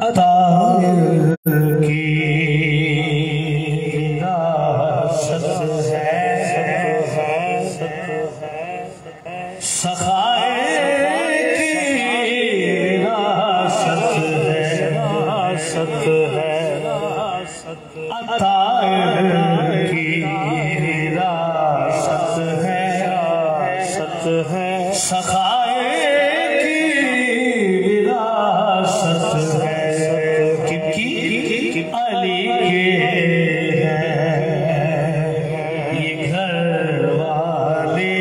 अतार की विरासत है, सखाए की विरासत है, अतार की विरासत है, सखाए की विरासत है। अली के ये घर वाले,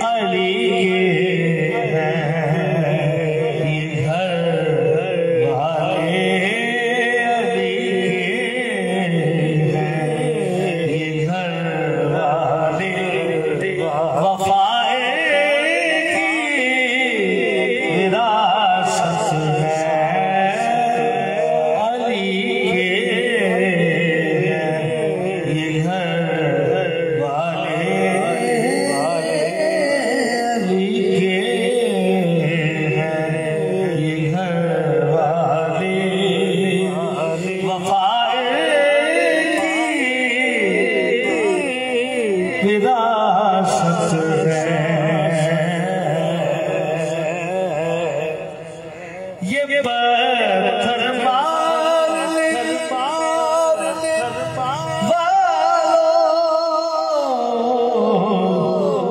अली के ये घर वाले, अली के ये घर वाले, वफाए की विरासत है। विरासत है ये पत्थर वालों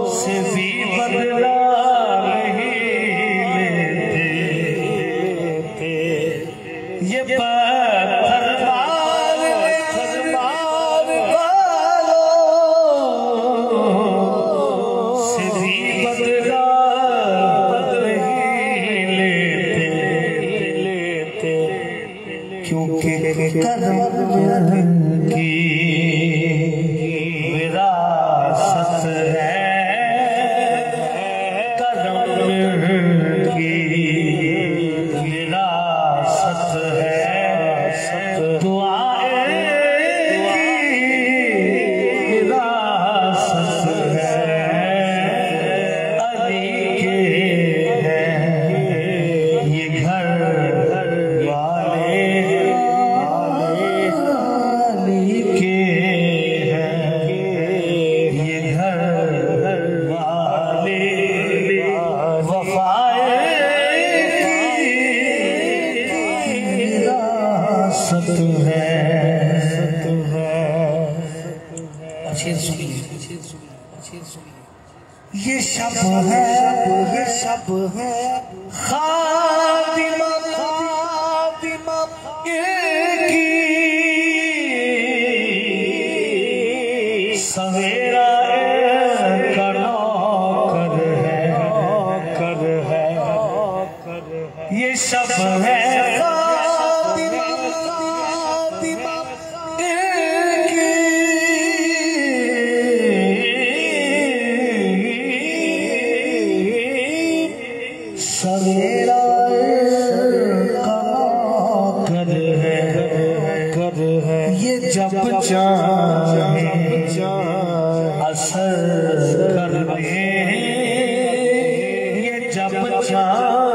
से भी बदला नहीं लेते, ये पत्थर क्योंकि करम की विरासत है, करम की विरासत है, दुआएं की विरासत है। अली के ये घर ये शब है, ये शब है खातिमा की सवेरा कर है, ये शब है सवेरा कर है, ये जब चाहे असर कर दे, ये जब चाहे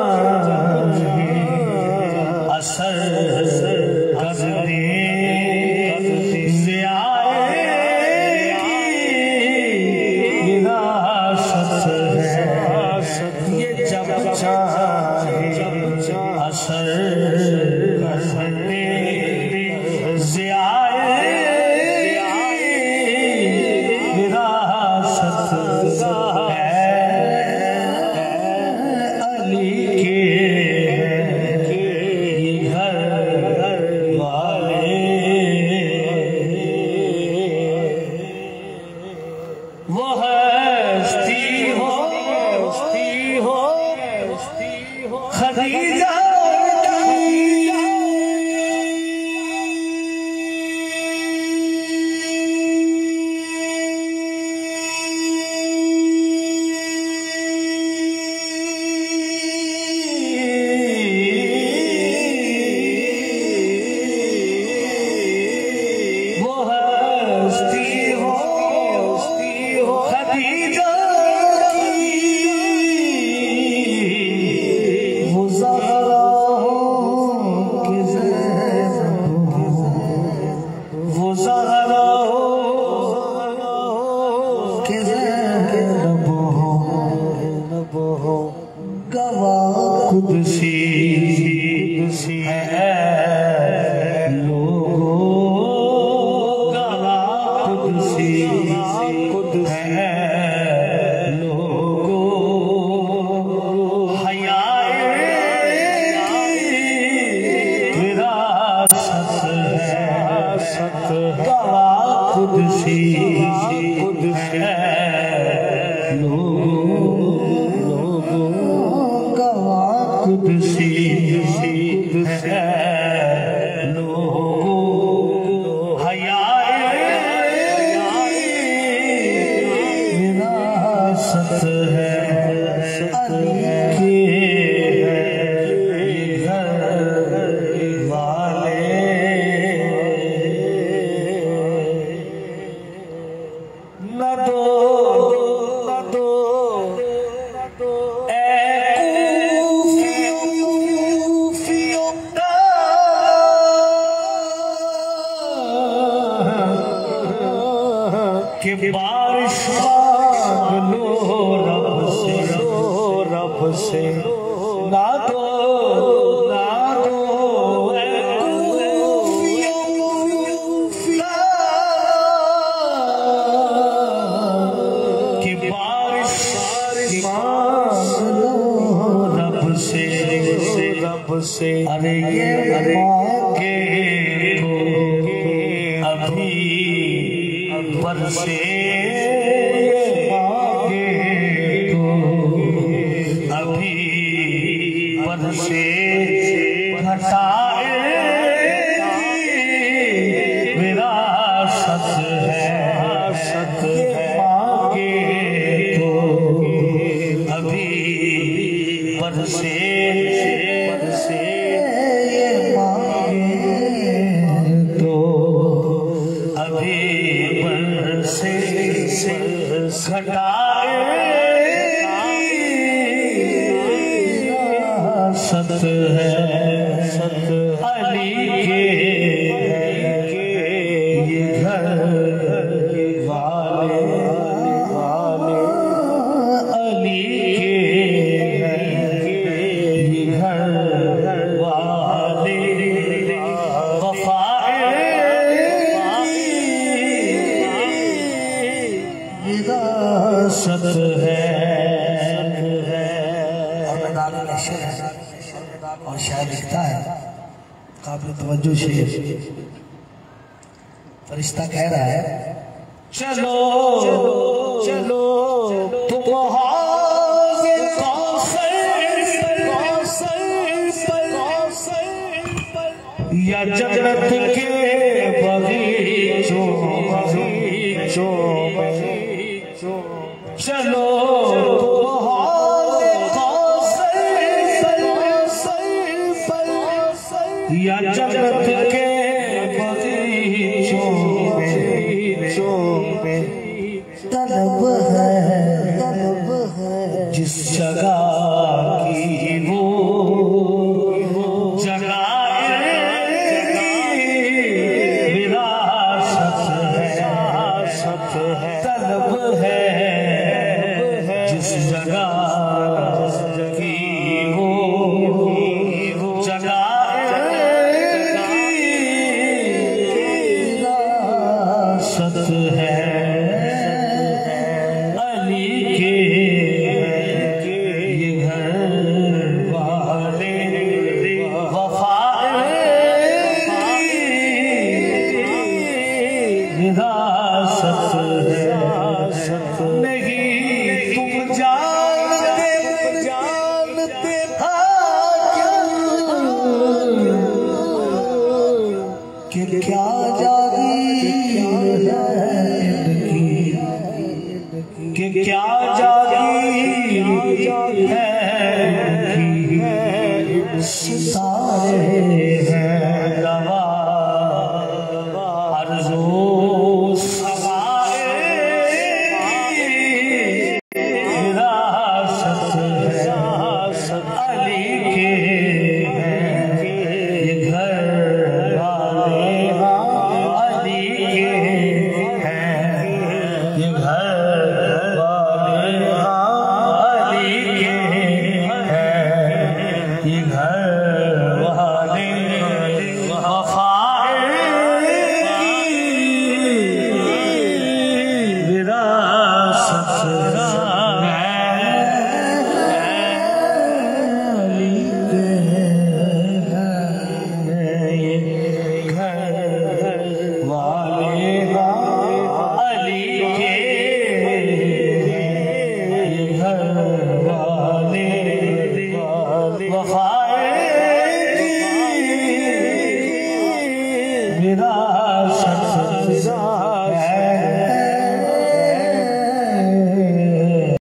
असर कर दे, असर करने विरासत है। अली के ये घर वाले, वो हस्ती हो खदीजा गवाह खुद सी है लोगों, गवाह खुद सी है लोगों, हयाए विरासत है, गवाह खुद सी है खुद सी है लोगों, हयाए विरासत है अली के घर वाले। न दो कि बारिश मांग लो रब से ना दो कि बारिश मांग लो रब से अरे ये मांगे को अभी बरसे मांगे तो अभी बरसे घटाए विरासत है मांगे तो अभी बरसे ये मांगे तो अभी से घटाए सत है अली के ये घर वाले अली के ये घर वाले विरासत है। और मैदान नशर है और शायद लिखता है काबिल तवज्जो शेर, फरिश्ता कह रहा है चलो तुम हाज़े कौसर या जन्नत के बगीचों में चलो या जन्नत के बगीचों में तलब है जिस जगह की वो जगह विरासत है तलब है जिस जगह की वो जगह विरासत है अली के ये घर वाले वफा विरासत है नहीं तुम जानते कि क्या जागीर है कि क्या जागीर है सितारे हैं गवा अर्ज़ो सवाए विरासत है अली के